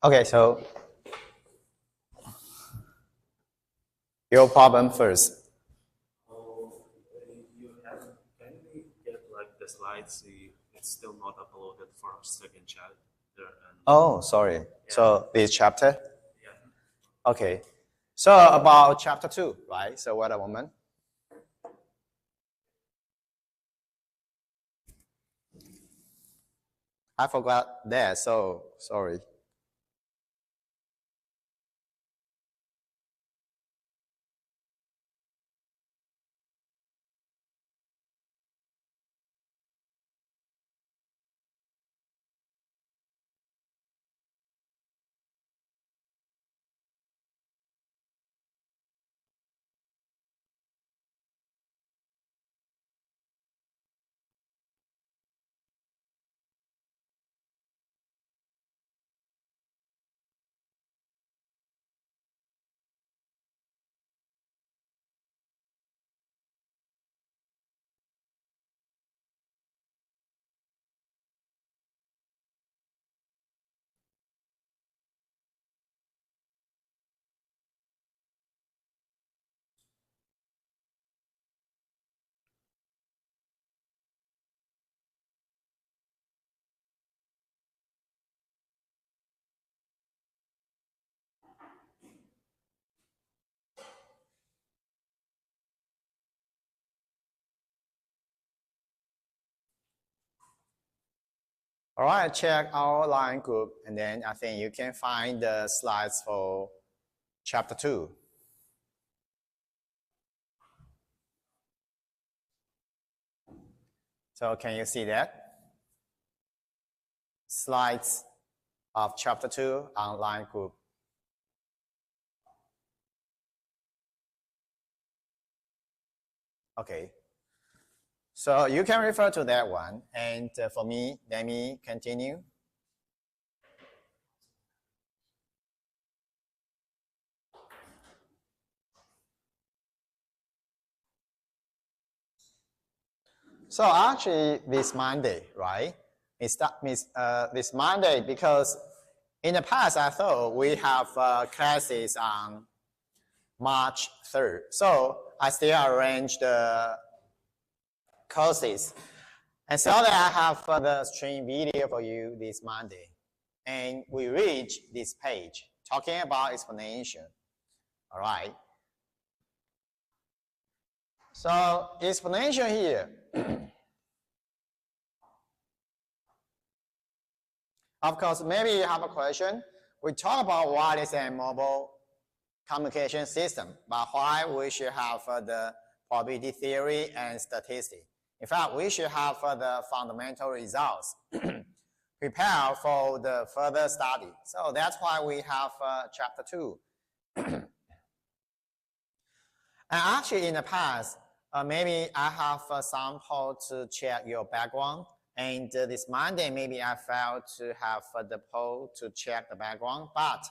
Okay, so your problem first. Can we get like the slides? It's still not uploaded for second chapter. Oh, sorry. Yeah. So this chapter? Yeah. Okay. So about chapter 2, right? So wait a moment. I forgot that, so sorry. All right, check our line group, and then I think you can find the slides for chapter 2. So can you see that? Slides of chapter 2 on line group. Okay. So you can refer to that one. And for me, let me continue. So actually this Monday, right? This Monday because in the past I thought we have classes on March 3rd. So I still arrange the courses. And so that I have the stream video for you this Monday. And we reach this page talking about explanation. All right. So explanation here. Of course, maybe you have a question. We talk about wireless and mobile communication system, but why we should have the probability theory and statistics. In fact, we should have the fundamental results prepare for the further study. So that's why we have chapter 2. And actually in the past, maybe I have some poll to check your background. And this Monday, maybe I failed to have the poll to check the background, but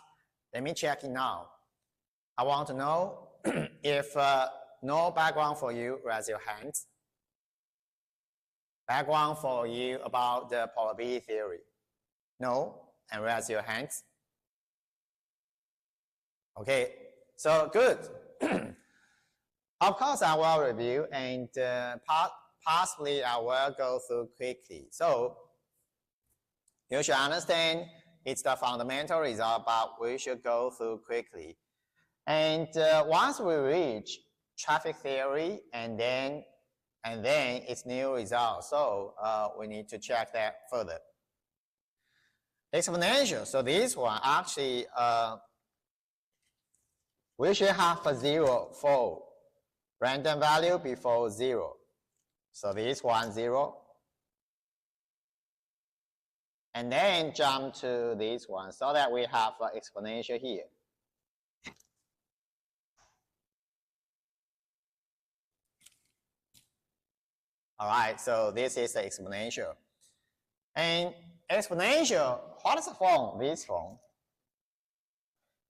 let me check it now. I want to know if no background for you, raise your hands. Background for you about the probability theory. No, and raise your hands. Okay, so good. Of course, I will review and possibly I will go through quickly. So you should understand it's the fundamental result, but we should go through quickly. And once we reach traffic theory and then it's new result. So we need to check that further. Explanation. So this one actually we should have a 0 for random value before 0. So this one 0. And then jump to this one so that we have an explanation here. All right, so this is the explanation. And explanation, what is the form? This form.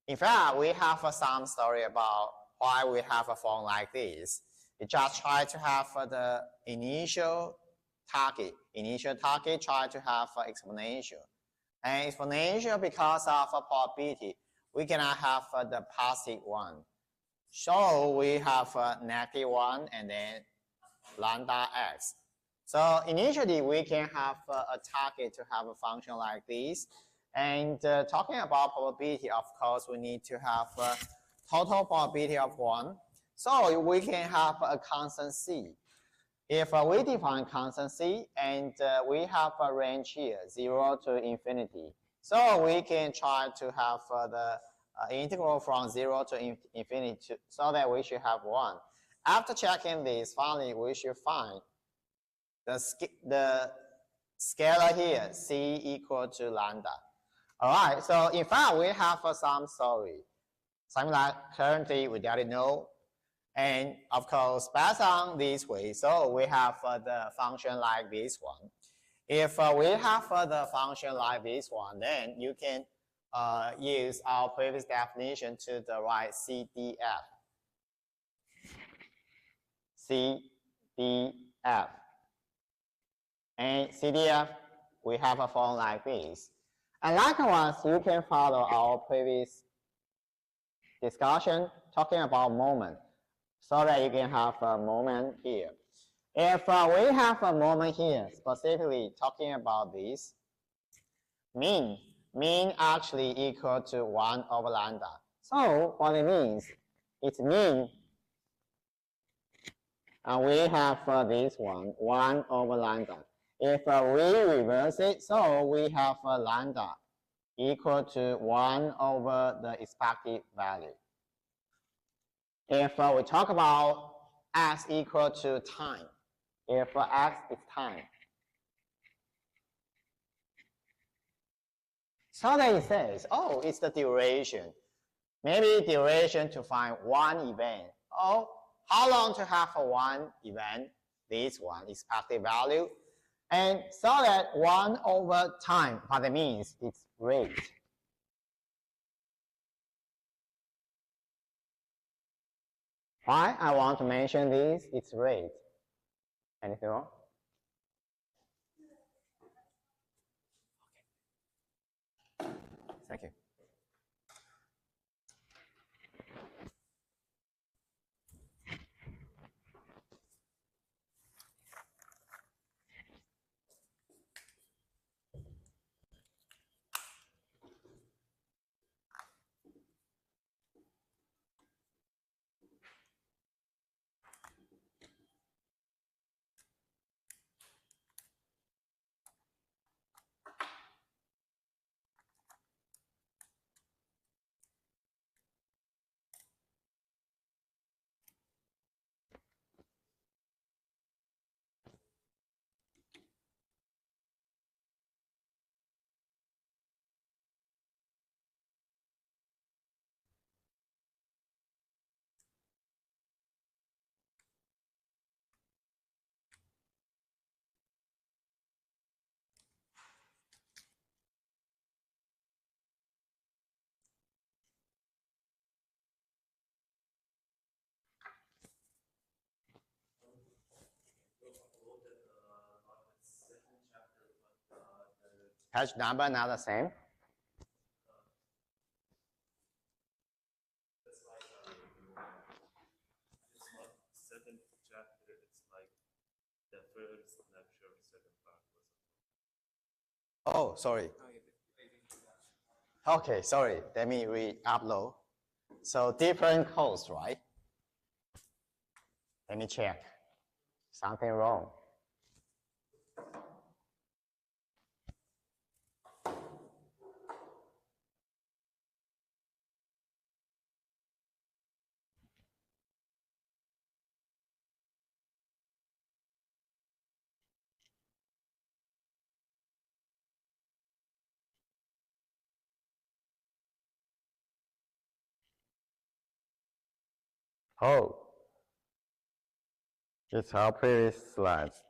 In fact, we have some story about why we have a form like this. We just try to have the initial target. Initial target try to have an explanation. And exponential, because of a probability, we cannot have the positive one. So we have negative 1 and then lambda x. So initially, we can have a target to have a function like this. And talking about probability, of course, we need to have a total probability of 1. So we can have a constant c. If we define constant c, and we have a range here, 0 to infinity. So we can try to have the integral from 0 to infinity, so that we should have 1. After checking this, finally, we should find the scalar here, c equal to lambda. All right, so in fact, we have some story. Something like currently we already know. And of course, based on this way, so we have the function like this one. If we have the function like this one, then you can use our previous definition to the right CDF. CDF. And CDF, we have a form like this. And likewise, you can follow our previous discussion talking about moment, so that you can have a moment here. If we have a moment here, specifically talking about this, mean actually equal to 1 over lambda. So what it means, it's mean, and we have this one, 1 over lambda. If we reverse it, so we have lambda equal to 1 over the expected value. If we talk about x equal to time, if x is time, so that it says, oh, it's the duration. Maybe duration to find one event. Oh, how long to have one event? This one, expected value. And so that 1 over time, what it means, it's rate. Why I want to mention this? It's rate. Anything wrong? Thank you. Page number not the same. Second chapter, it's like the first lecture, second part was. Oh, sorry. Okay, sorry. Let me re-upload. So different codes, right? Let me check. Something wrong. Oh, it's our previous slides.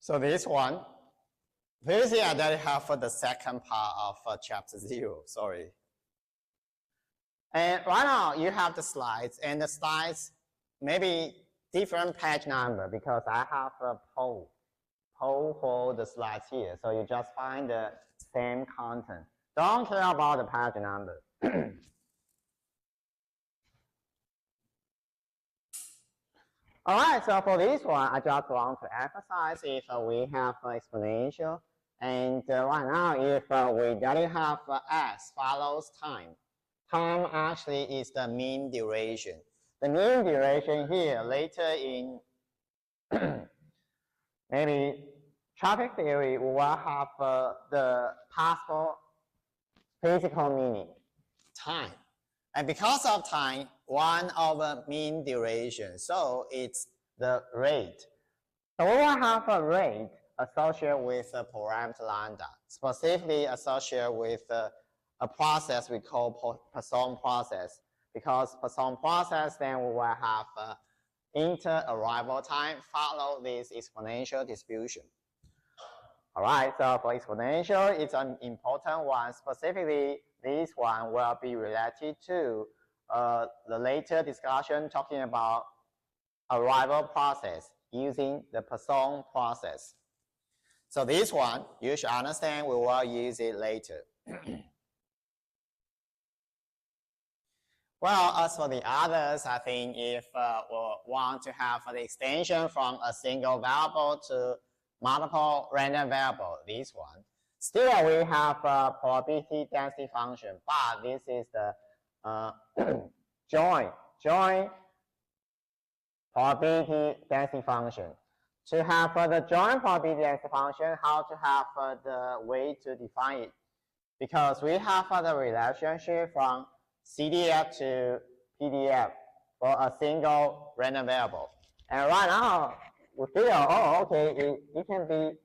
So this one, previously I did have for the second part of chapter 0, sorry. And right now you have the slides, and the slides maybe different page number because I have a poll for the slides here. So you just find the same content. Don't care about the page number. All right, so for this one, I just want to emphasize if we have exponential, and right now if we don't have x follows time. Time actually is the mean duration. The mean duration here later in maybe traffic theory we will have the possible physical meaning, time. And because of time, 1 over mean duration, so it's the rate. So we will have a rate associated with a parameter lambda, specifically associated with a process we call Poisson process. Because Poisson process, then we will have inter-arrival time follow this exponential distribution. All right, so for exponential, it's an important one. Specifically, this one will be related to the later discussion talking about arrival process using the Poisson process. So this one, you should understand, we will use it later. Well, as for the others, I think if we want to have the extension from a single variable to multiple random variable, this one. Still, we have a probability density function, but this is the joint probability density function. To have the joint probability density function, how to have the way to define it? Because we have the relationship from CDF to PDF for a single random variable. And right now, we feel, oh, okay, it can be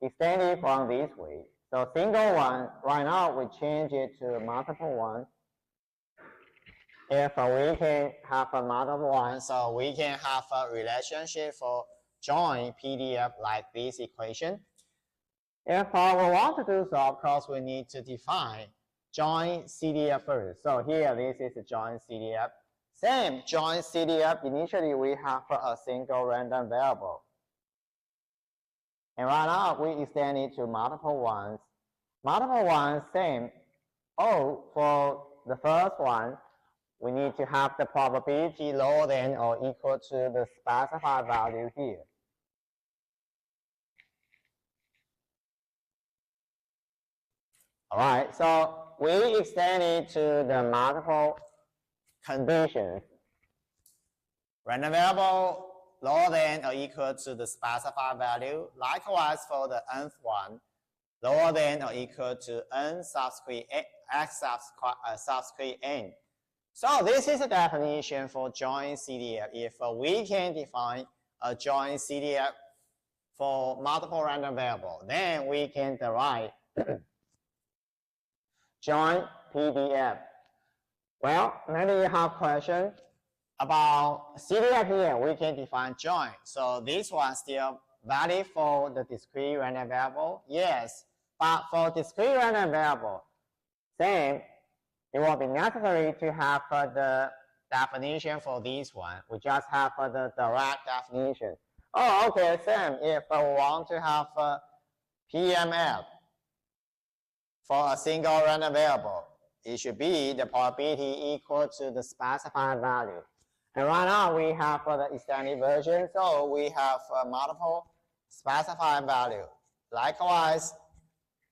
extended from this way. So single one, right now we change it to multiple one. If we can have a multiple one, so we can have a relationship for joint PDF like this equation. If we want to do so, of course, we need to define joint CDF first. So here, this is a joint CDF. Same joint CDF, initially we have a single random variable. And right now, we extend it to multiple ones. Multiple ones, same. Oh, for the first one, we need to have the probability lower than or equal to the specified value here. All right, so we extend it to the multiple conditions. Random variable lower than or equal to the specified value. Likewise for the nth one, lower than or equal to n subscript x subscript n. So this is a definition for joint CDF. If we can define a joint CDF for multiple random variable, then we can derive joint PDF. Well, maybe you have questions about CDF here. We can define joint. So this one still valid for the discrete random variable? Yes, but for discrete random variable, same. It will be necessary to have the definition for this one. We just have the direct definition. Oh, okay, same. If we want to have PMF for a single random variable, it should be the probability equal to the specified value. And right now we have the extended version, so we have multiple specified value. Likewise,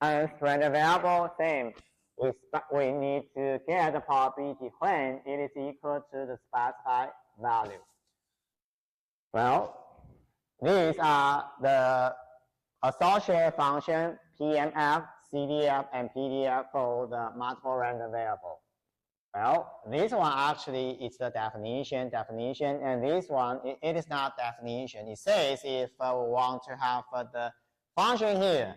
as random variable, same. We need to get the probability when it is equal to the specified value. Well, these are the associated function PMF, CDF, and PDF for the multiple random variable. Well, this one actually is the definition, and this one, it is not definition. It says if we want to have the function here,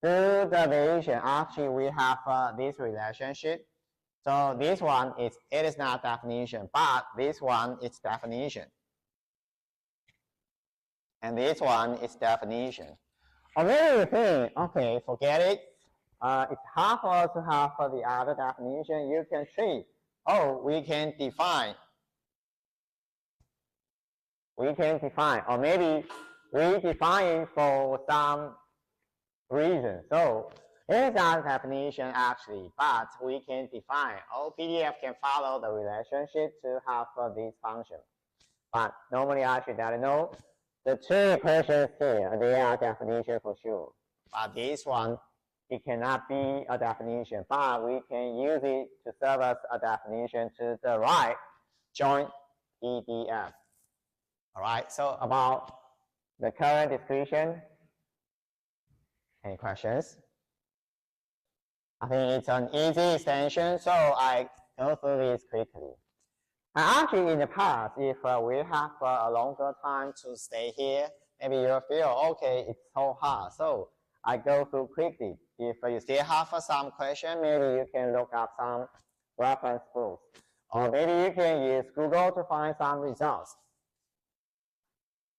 through the variation, actually we have this relationship. So this one, it is not definition, but this one is definition. And this one is definition. Or maybe you think, okay, forget it. It's hard for us to have the other definition. You can see, oh, we can define, or maybe we define it for some reason. So it's not a definition actually, but we can define. All PDF can follow the relationship to have this function. But normally actually that know the two equations here, they are definition for sure. But this one, it cannot be a definition, but we can use it to serve as a definition to the right joint PDF. All right, so about the current description, any questions? I think it's an easy extension, so I go through this quickly. And actually, in the past, if we have a longer time to stay here, maybe you feel, okay, it's so hard. So I go through quickly. If you still have some question, maybe you can look up some reference books. Or maybe you can use Google to find some results.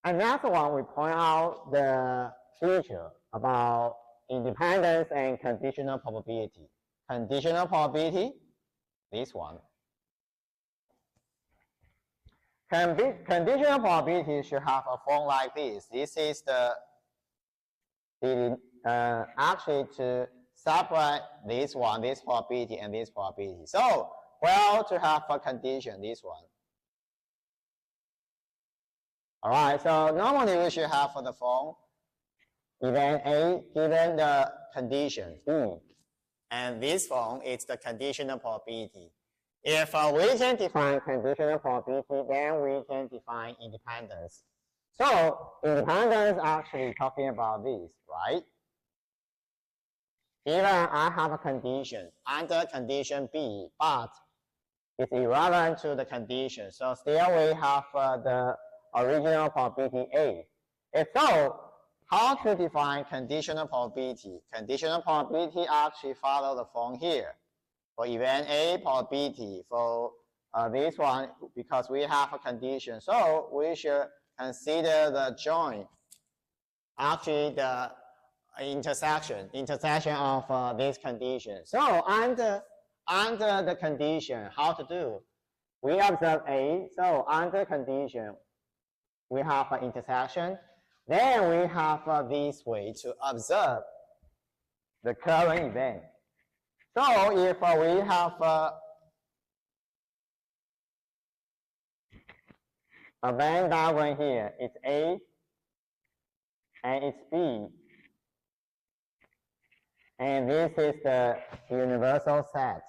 And next one, we point out the feature about independence and conditional probability. Conditional probability, this one. Conditional probability should have a form like this. This is actually to separate this one, this probability, and this probability. So, well, to have a condition, this one. All right, so normally we should have the form event A given the condition B, and this form is the conditional probability. If we can define conditional probability, then we can define independence. So independence actually talking about this, right? Even I have a condition under condition B, but it's irrelevant to the condition. So still we have the original probability A. If so, how to define conditional probability? Conditional probability actually follow the form here. For event A probability, for this one, because we have a condition, so we should consider the joint, actually the intersection of this condition. So under the condition, how to do? We observe A, so under condition, we have an intersection. Then we have this way to observe the current event. So if we have a Venn diagram here, it's A and it's B. And this is the universal set.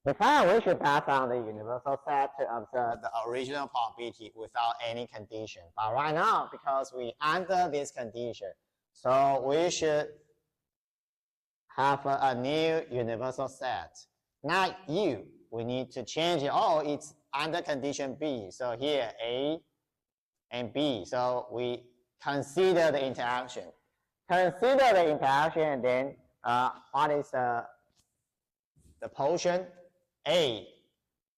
Before we should pass on the universal set to observe the original probability without any condition. But right now, because we under this condition, so we should have a new universal set. Not U, we need to change it. Oh, it's under condition B. So here A and B. So we consider the interaction. Consider the interaction, and then what is the portion A,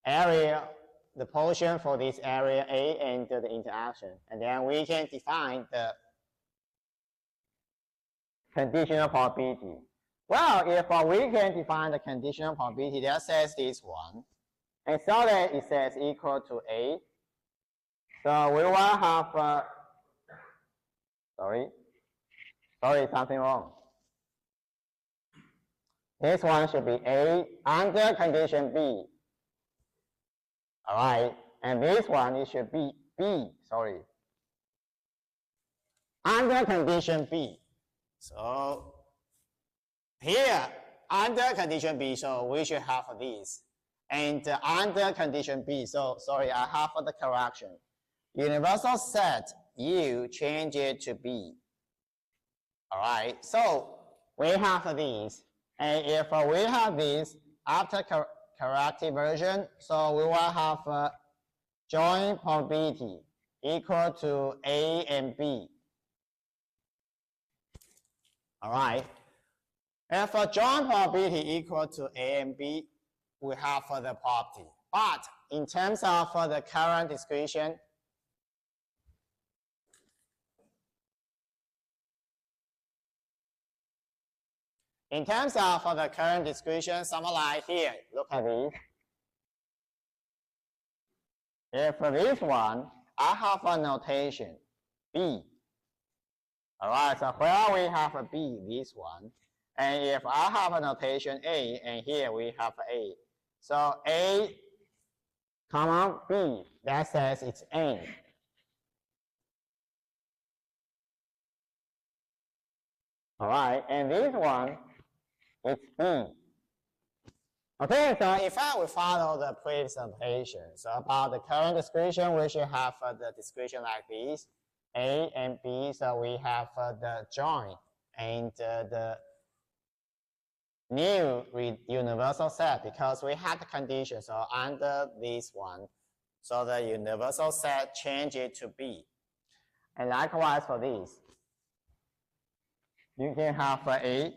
area, the portion for this area A and the interaction. And then we can define the conditional probability. Well, if we can define the conditional probability, that says this one. And so that it says equal to A. So we will have, sorry, something wrong. This one should be A under condition B. All right, and this one, it should be B, sorry. Under condition B. So here, under condition B, so we should have this. And under condition B, so sorry, I have the correction. Universal set U, change it to B. All right, so we have this. And if we have this after corrected version, so we will have joint probability equal to A and B. All right. If a joint probability equal to A and B, we have the property. But in terms of the current description, In terms of the current description, something like here, look at this. If this one, I have a notation, B. All right, so where we have a B, this one. And if I have a notation A, and here we have A. So A, comma, B, that says it's N. All right, and this one, it's B. Okay, so if I will follow the previous notation, so about the current description, we should have the description like this, A and B, so we have the join and the new universal set because we had the condition, so under this one, so the universal set change it to B. And likewise for this, you can have A,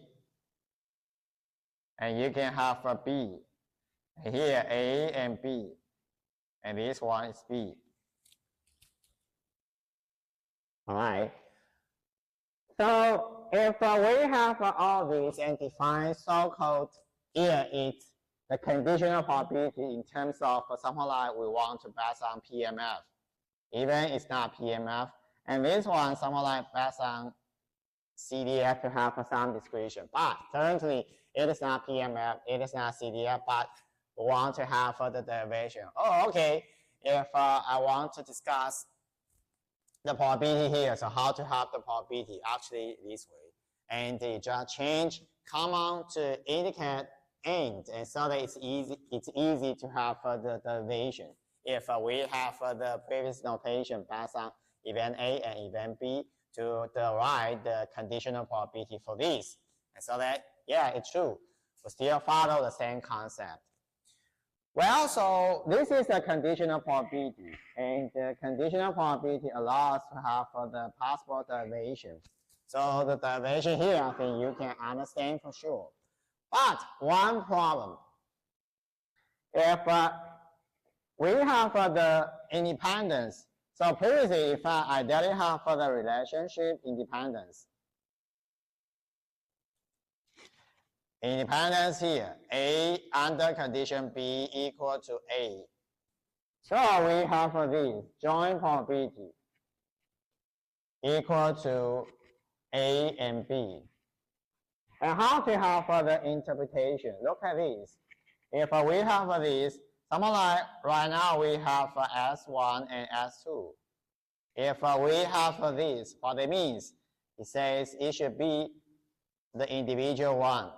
and you can have a B. And here A and B, and this one is B. All right. So if we have all these and define so-called, here it's the conditional probability in terms of something like we want to base on PMF. Even it's not PMF. And this one, something like based on CDF to have some description. But currently, it is not PMF, it is not CDF, but we want to have the derivation. Oh, okay. If I want to discuss the probability here, so how to have the probability actually this way. And you just change common to indicate and so that it's easy to have the derivation. If we have the previous notation based on event A and event B to derive the conditional probability for this. And so that, yeah, it's true. We still follow the same concept. Well, so this is the conditional probability, and the conditional probability allows to have the possible derivation. So the derivation here, I think you can understand for sure. But one problem, if we have the independence, so previously if I didn't have the relationship independence, independence here, A under condition B equal to A. So we have this joint probability equal to A and B. And how to have the interpretation? Look at this. If we have this, something like right now we have S1 and S2. If we have this, what it means? It says it should be the individual one.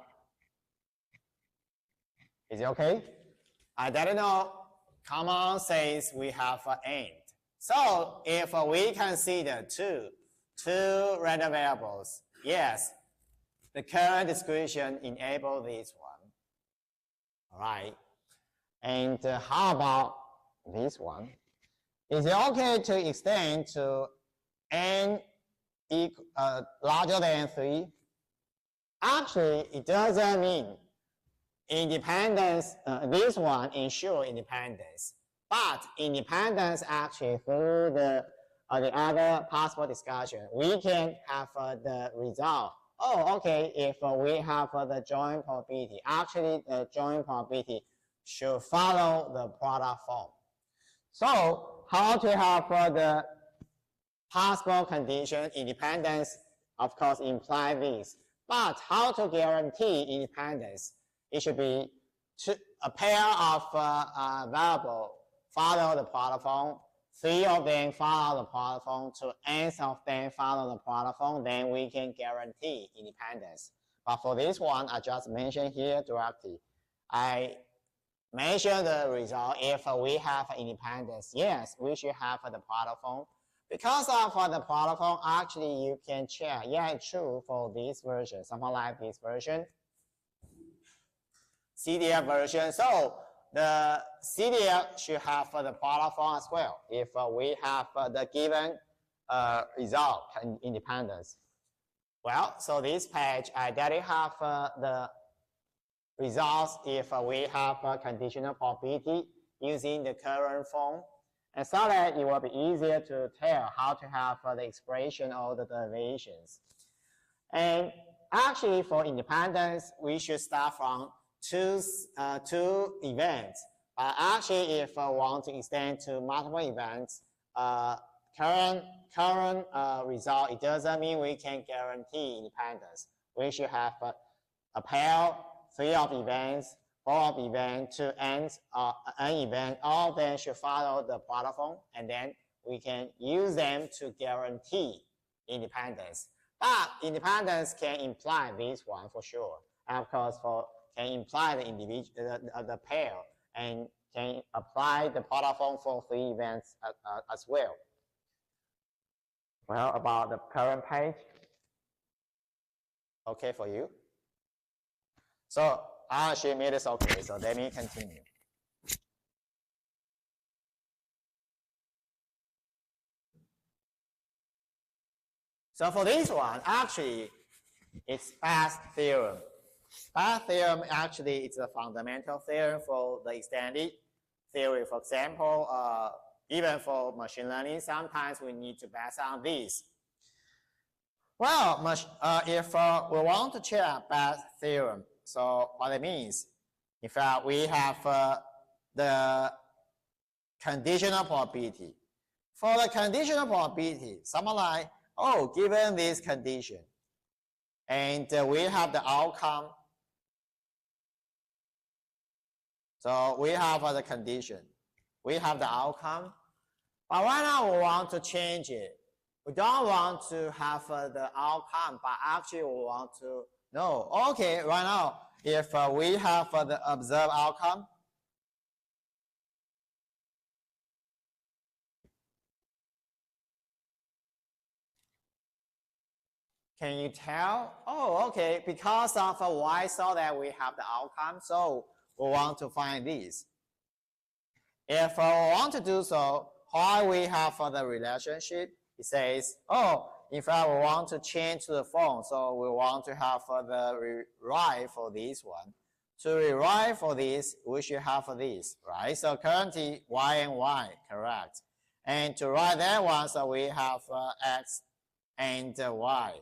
Is it okay? I don't know. Common says we have an and. So if we consider two random variables, yes, the current description enables this one. All right. And how about this one? Is it okay to extend to n larger than 3? Actually, it doesn't mean independence, this one ensures independence. But independence actually through the other possible discussion, we can have the result. Oh, okay, if we have the joint probability, actually the joint probability should follow the product form. So how to have the possible condition independence, of course, imply this. But how to guarantee independence? It should be a pair of variables follow the product form. 3 of them follow the product form. 2 n's of them follow the product form. Then we can guarantee independence. But for this one, I just mentioned here directly. I mentioned the result. If we have independence, yes, we should have the product form. Because of the product form, actually you can check. Yeah, it's true for this version, something like this version. CDF version. So the CDF should have the product form as well if we have the given result in independence. Well, so this page, I already have the results if we have a conditional probability using the current form. And so that it will be easier to tell how to have the expression or the derivations. And Actually, for independence, we should start from two events. Actually, if I want to extend to multiple events, current result, it doesn't mean we can guarantee independence. We should have a pair, 3 of events, 4 of events, 2 ends, an event. All of them should follow the platform, and then we can use them to guarantee independence. But independence can imply this one for sure. And of course, can imply the individual, the pair, and can apply the platform for 3 events as well. Well, about the current page, okay for you? So I actually made this okay, so let me continue. So for this one, actually, it's path theorem. Path theorem actually is a fundamental theorem for the extended theory. For example, even for machine learning, sometimes we need to base on this. Well, if we want to check path theorem, so what it means, in fact, we have the conditional probability. For the conditional probability, something like, oh, given this condition, and we have the outcome. So we have the condition, we have the outcome, but right now we want to change it. We don't want to have the outcome, but actually we want to know, okay, right now, if we have the observed outcome, can you tell? Oh, okay, because of y saw that we have the outcome, so we want to find this. If we want to do so, how we have the relationship, it says, oh, in fact, we want to change the form, so we want to have the rewrite for this one. To rewrite for this, we should have this, right? So currently, y and y, correct. And to write that one, so we have x and y.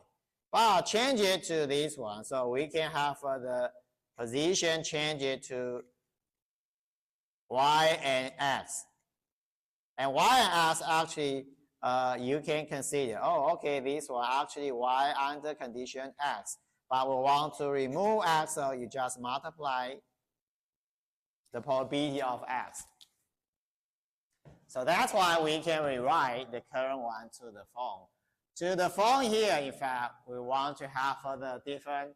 But change it to this one, so we can have the position, change it to y and x. And y and x actually, you can consider, oh, okay, this one actually y under condition x. But we want to remove x, so you just multiply the probability of x. So that's why we can rewrite the current one to the form. To the form here, in fact, we want to have the different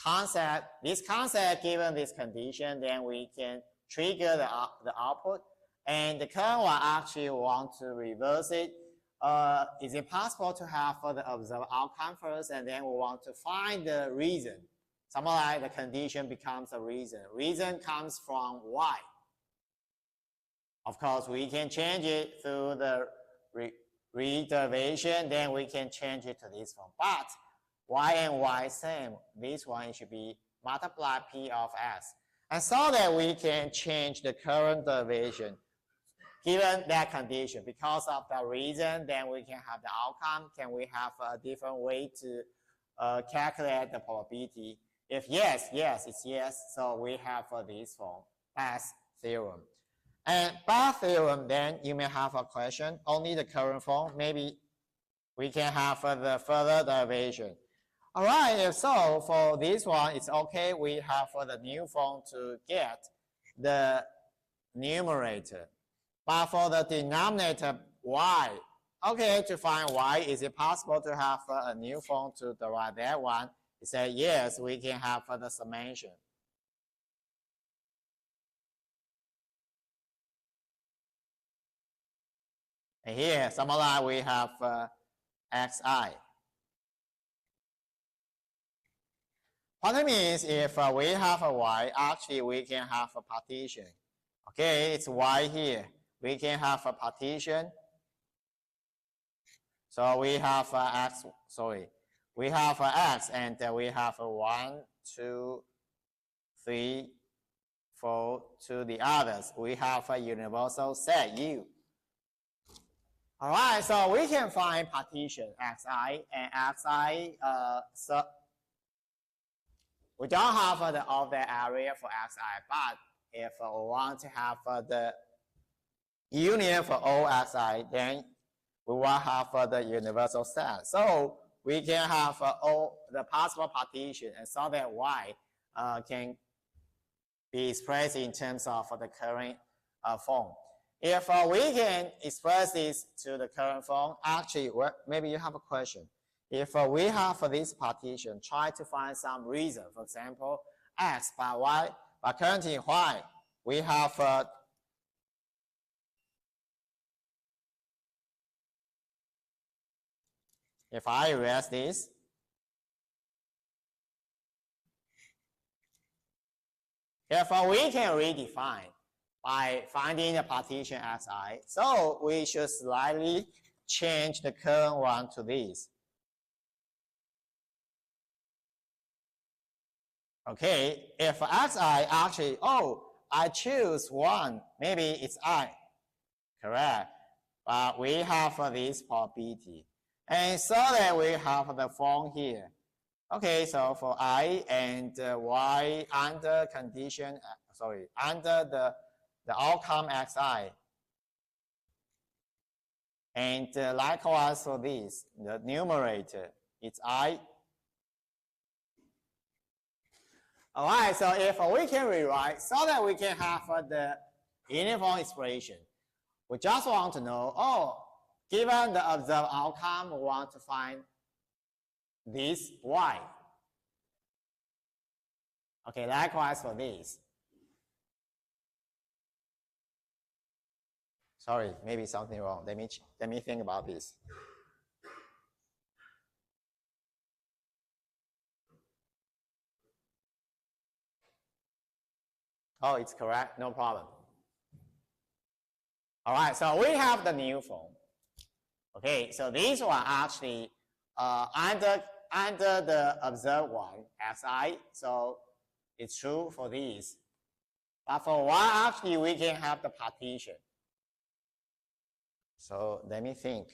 concept. This concept given this condition, then we can trigger the output. And the current one actually want to reverse it. Is it possible to have the observed outcome first, and then we want to find the reason? Something like the condition becomes a reason. Reason comes from y. Of course, we can change it through the rederivation, then we can change it to this form. But y and y same. This one should be multiply p of x. And so that we can change the current derivation given that condition. Because of the reason, then we can have the outcome. Can we have a different way to calculate the probability? If yes, it's yes. So we have this form, path theorem. And path theorem, then you may have a question, only the current form. Maybe we can have the further derivation. All right, if so, for this one, it's okay. We have the new form to get the numerator. But for the denominator, y, okay, to find y, is it possible to have a new form to derive that one? It says, yes, we can have the summation. And here, similar, we have xi. What it means, if we have a y, actually we can have a partition. Okay, it's y here. We can have a partition. So we have x, we have x, and we have 1, 2, 3, 4 to the others. We have a universal set u. All right, so we can find partition xi, and xi we don't have all the area for xi, but if we want to have the union for all xi, then we will have the universal set. So we can have all the possible partition, and so that y can be expressed in terms of the current form. If we can express this to the current form, actually, maybe you have a question. If we have this partition, try to find some reason. For example, x by y, but currently y, we have if I erase this, if we can redefine by finding the partition xi, so we should slightly change the current one to this. Okay, if xi actually, I choose 1, maybe it's I, correct? But we have this probability. And so that we have the form here. Okay, so for I and y under condition, under the outcome xi. And likewise for this, the numerator, it's I. All right, so if we can rewrite so that we can have the uniform expression, we just want to know, given the observed outcome, we want to find this y. Okay, likewise for this. Sorry, maybe something wrong. Let me think about this. Oh, it's correct, no problem. All right, so we have the new form. Okay, so these one actually under the observed one, xi, so it's true for these. But for y, actually, we can have the partition. So let me think.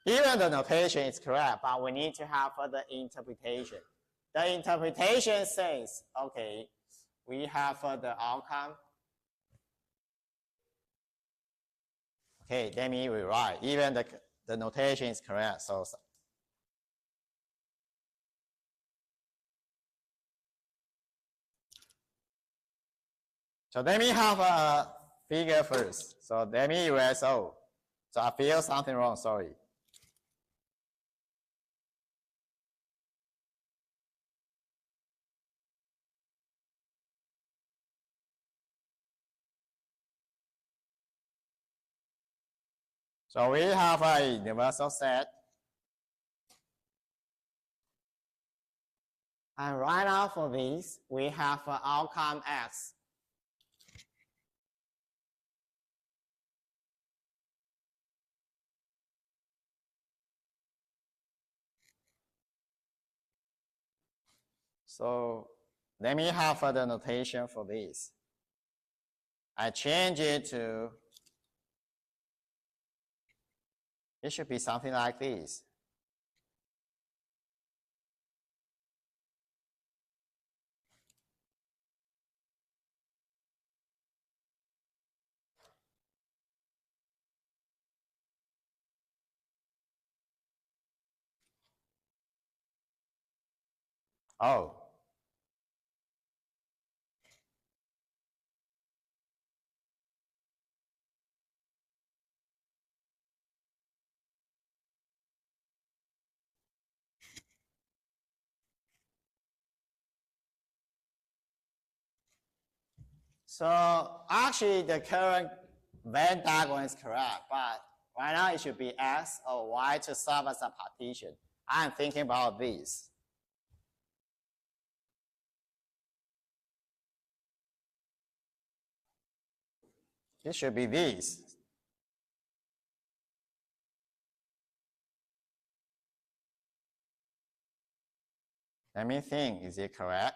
Even the notation is correct, but we need to have the interpretation. The interpretation says, okay, we have the outcome. Okay, let me rewrite. Even the notation is correct. So let me have a figure first. So let me erase O. So I feel something wrong, sorry. So we have a universal set. And right now for this, we have an outcome x. So let me have the notation for this. I change it to, it should be something like this. Oh. So actually the current Venn diagram is correct, but right now it should be x or y to serve as a partition. I'm thinking about this. It should be this. Let me think, is it correct?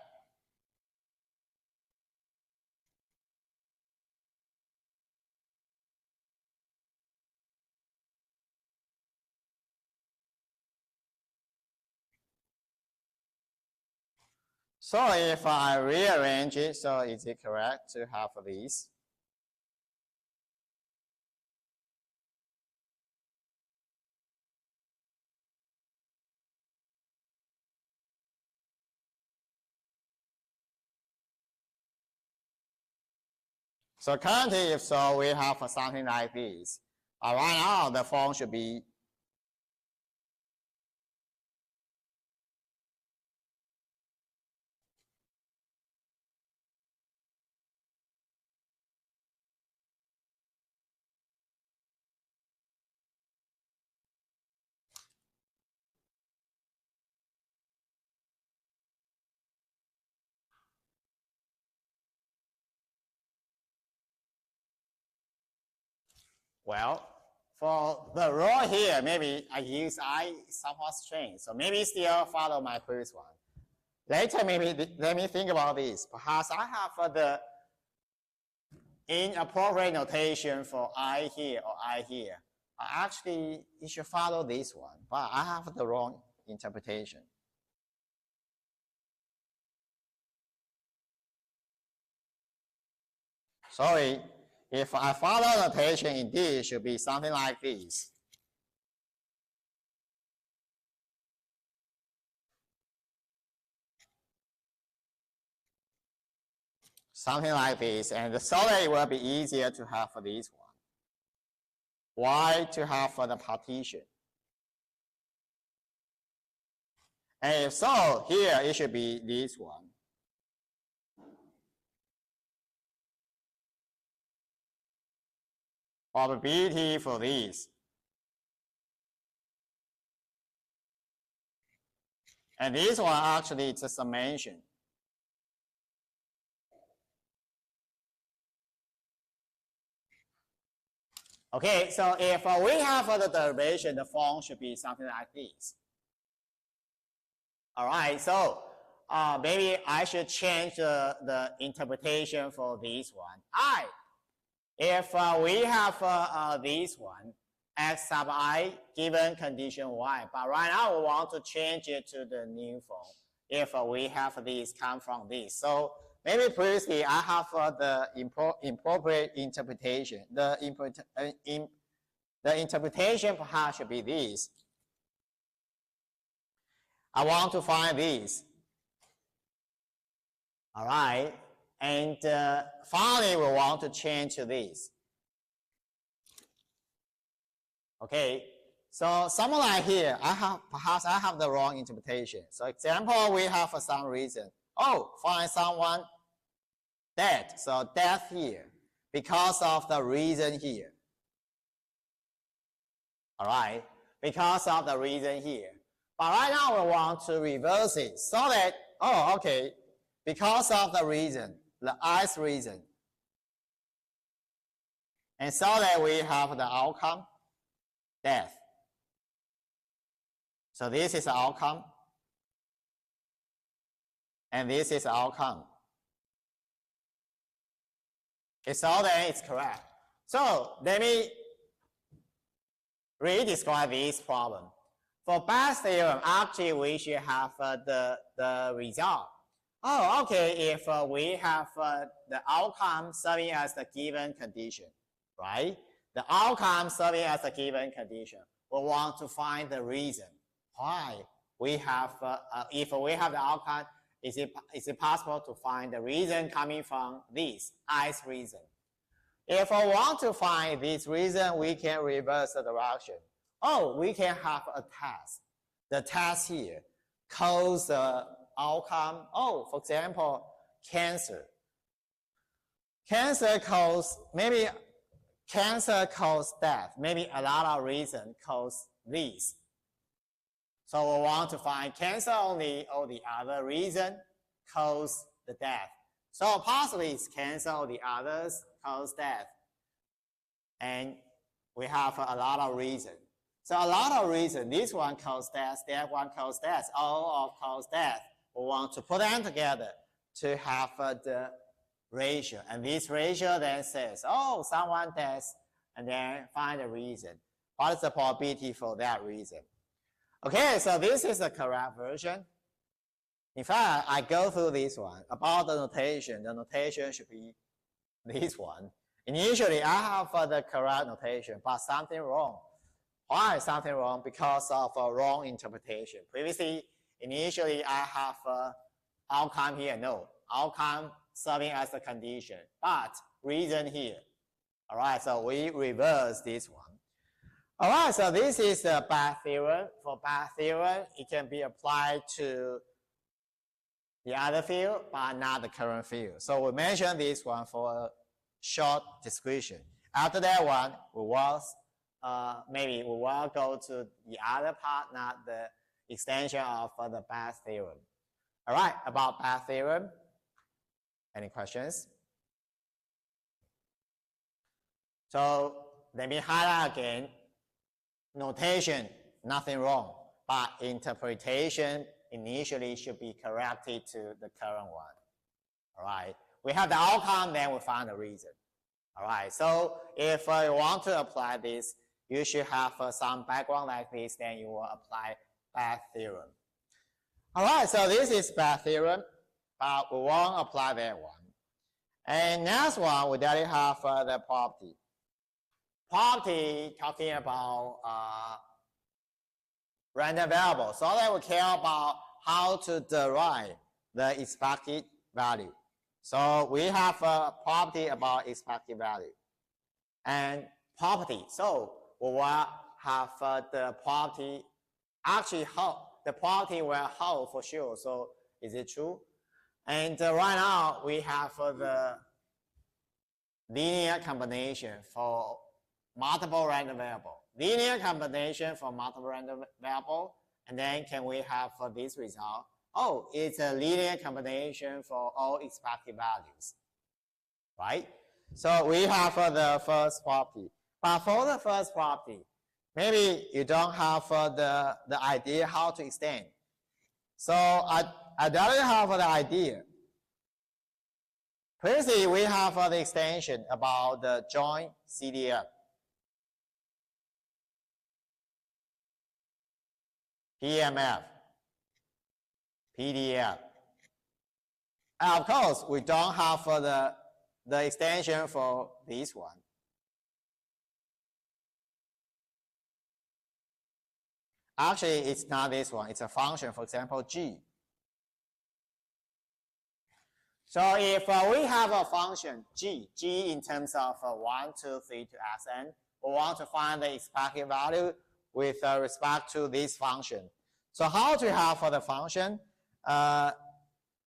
So if I rearrange it, so is it correct to have this? So currently, if so, we have something like this. Right now, the phone should be well, for the row here, maybe I use I somewhat strange. So maybe still follow my previous one. Later, maybe let me think about this. Perhaps I have the inappropriate notation for I here or I here. Actually, you should follow this one, but I have the wrong interpretation. Sorry, if I follow notation, indeed, it should be something like this. Something like this, and so that it will be easier to have for this one. Why to have for the partition? And if so, here it should be this one. Probability for this. And this one actually it's a summation. Okay, so if we have the derivation, the form should be something like this. All right, so maybe I should change the interpretation for this one. If we have this one, x sub I given condition y, but right now we want to change it to the new form. If we have this come from this, so maybe previously I have the inappropriate interpretation. The interpretation perhaps should be this. I want to find this. All right, and finally we want to change to this. Okay, so somewhere like here, perhaps I have the wrong interpretation. So example, we have for some reason, find someone dead. So death here, because of the reason here. All right, because of the reason here. But right now we want to reverse it so that, okay, because of the reason, the ith reason. And so that we have the outcome, death. So this is the outcome. And this is the outcome. So then it's correct. So let me redescribe this problem. For Bayes' theorem, actually we should have the result. Okay, if we have the outcome serving as the given condition, right? The outcome serving as a given condition. We want to find the reason why we have, if we have the outcome, is it possible to find the reason coming from this ith reason? If we want to find this reason, we can reverse the direction. We can have a test. The test here cause the outcome. For example, cancer. Cancer cause death. Maybe a lot of reasons cause this. So we want to find cancer only or the other reason cause the death. So possibly it's cancer or the others cause death. And we have a lot of reasons. So a lot of reasons, this one cause death, that one cause death, all of cause death. We want to put them together to have the ratio. And this ratio then says, someone dies, and then find the reason. What is the probability for that reason? Okay, so this is the correct version. In fact, I go through this one. About the notation should be this one. Initially, I have the correct notation, but something wrong. Why is something wrong? Because of a wrong interpretation. Previously, initially, I have outcome here. No, outcome serving as a condition, but reason here. All right, so we reverse this one. All right, so this is the path theorem. For path theorem, it can be applied to the other field, but not the current field. So we mentioned this one for a short description. After that one, maybe we will go to the other part, not the extension of the path theorem. All right, about path theorem. Any questions? So let me highlight again. Notation, nothing wrong, but interpretation initially should be corrected to the current one. All right, we have the outcome, then we find the reason. All right, so if you want to apply this, you should have some background like this, then you will apply path theorem. All right, so this is path theorem, but we won't apply that one. And next one, we already have the property. Property talking about random variable, so that we care about how to derive the expected value. So we have a property about expected value. And property, so we will have the property, actually the property will hold for sure, so is it true? And right now we have the linear combination for multiple random variable. Linear combination for multiple random variable, and then can we have this result? Oh, it's a linear combination for all expected values, right? So we have the first property. But for the first property, maybe you don't have the idea how to extend. So I already have the idea. Previously, we have the extension about the joint CDF. PMF, PDF. And of course, we don't have the extension for this one. Actually, it's not this one. It's a function, for example, G. So if we have a function G in terms of 1, 2, 3 to Xn, we want to find the expected value with respect to this function. So how to have for the function?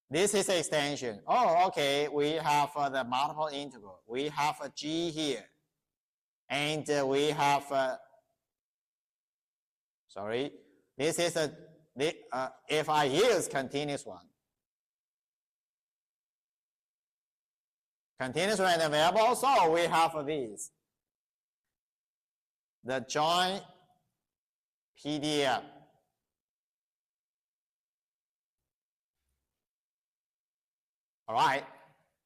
This is the extension. Oh, okay, we have the multiple integral. We have a G here. And we have, this is if I use continuous one. Continuous random variable, so we have this. The joint PDF. All right,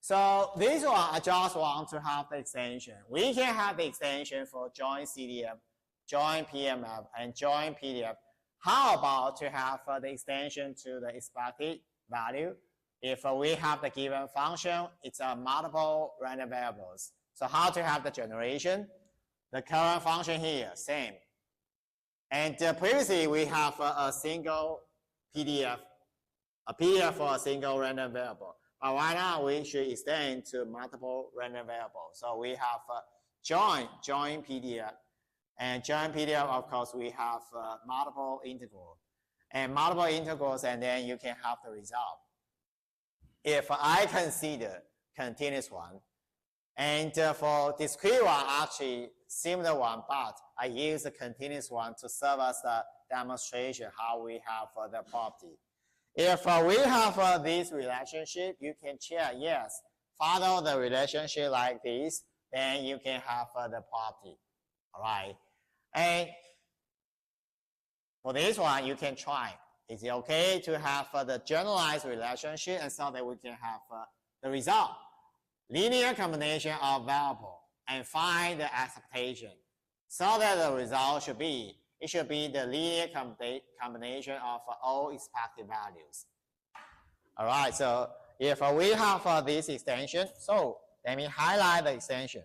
so this one I just want to have the extension. We can have the extension for joint CDF, joint PMF, and joint PDF. How about to have the extension to the expected value? If we have the given function, it's a multiple random variables. So how to have the generation? The current function here, same. And previously, we have a single PDF, a PDF for a single random variable. But right now, we should extend to multiple random variables. So we have join PDF. And join PDF, of course, we have multiple integrals. And multiple integrals, and then you can have the result. If I consider continuous one, and for discrete one, actually similar one, but I use the continuous one to serve as the demonstration how we have the property. If we have this relationship, you can check, yes, follow the relationship like this, then you can have the property. All right. And for this one, you can try. Is it okay to have the generalized relationship and so that we can have the result? Linear combination of variable and find the expectation. So that the result should be, it should be the linear combination of all expected values. All right, so if we have this extension, so let me highlight the extension.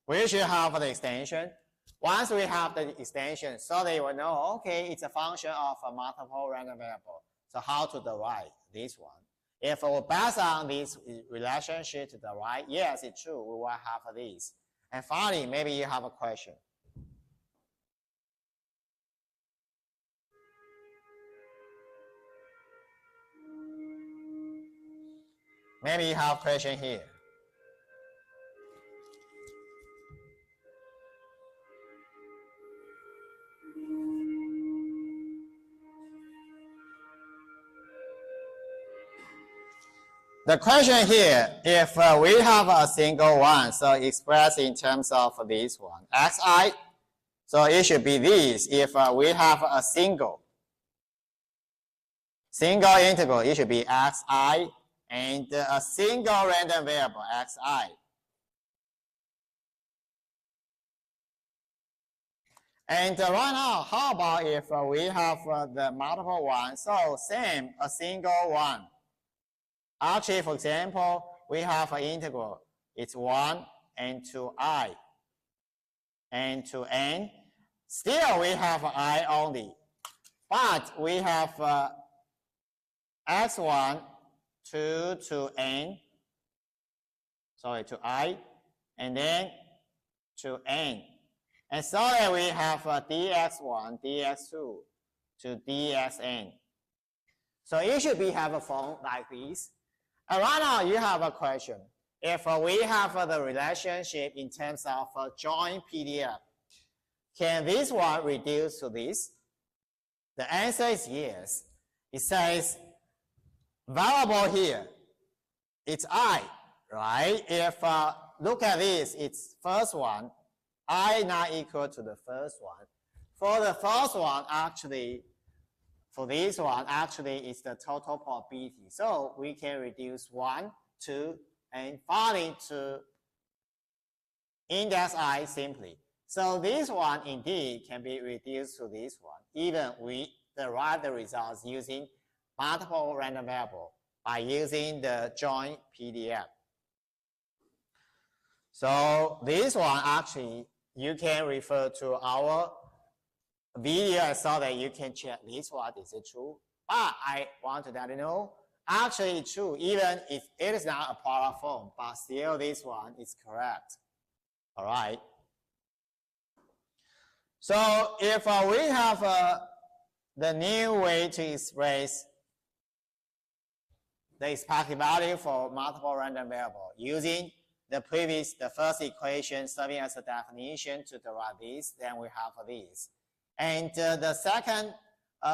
We should have the extension. Once we have the extension, so they will know, okay, it's a function of a multiple random variable. So how to derive this one? If we pass on this relationship to the right, yes, it's true, we will have this. And finally, maybe you have a question. Maybe you have a question here. The question here, if we have a single one, so expressed in terms of this one, xi, so it should be this. If we have a single integral, it should be xi, and a single random variable, xi. And right now, how about if we have the multiple one? So same, a single one. Actually, for example, we have an integral. It's 1 and to I and to n. Still, we have I only. But we have x1 to n. Sorry, to I. And then to n. And so that we have dx1, dx2 to dxn. So it should have a form like this. And right now you have a question. If we have the relationship in terms of joint PDF, can this one reduce to this? The answer is yes. It says variable here, it's I, right? If look at this, it's first one, I not equal to the first one. For the first one, actually, for this one, actually, it's the total probability. So we can reduce 1, 2, and finally to index I simply. So this one indeed can be reduced to this one, even we derive the results using multiple random variable by using the joint PDF. So this one actually, you can refer to our video so that you can check this one, is it true? But I want to let you know, actually it's true, even if it is not a polar form, but still this one is correct. All right. So if we have the new way to express the expected value for multiple random variable using the first equation serving as a definition to derive this, then we have this. And the second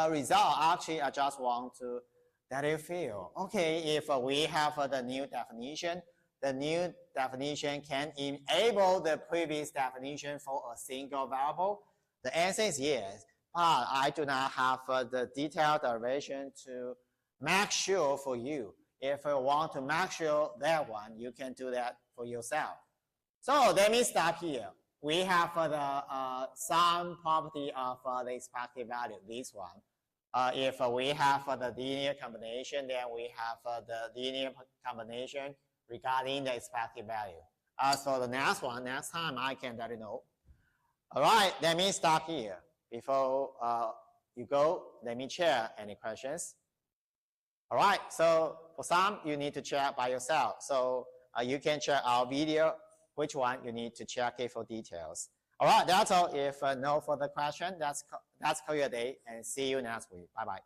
result, actually, I just want to let you feel, okay, if we have the new definition can enable the previous definition for a single variable. The answer is yes, but I do not have the detailed derivation to make sure for you. If you want to make sure that one, you can do that for yourself. So let me stop here. We have the sum property of the expected value, this one. If we have the linear combination, then we have the linear combination regarding the expected value. As for the next one, next time I can let you know. All right, let me stop here. Before you go, let me check any questions. All right, so for some, you need to check by yourself. So you can check our video, which one you need to check it for details. All right, that's all. If no further question, that's call your day and see you next week. Bye-bye.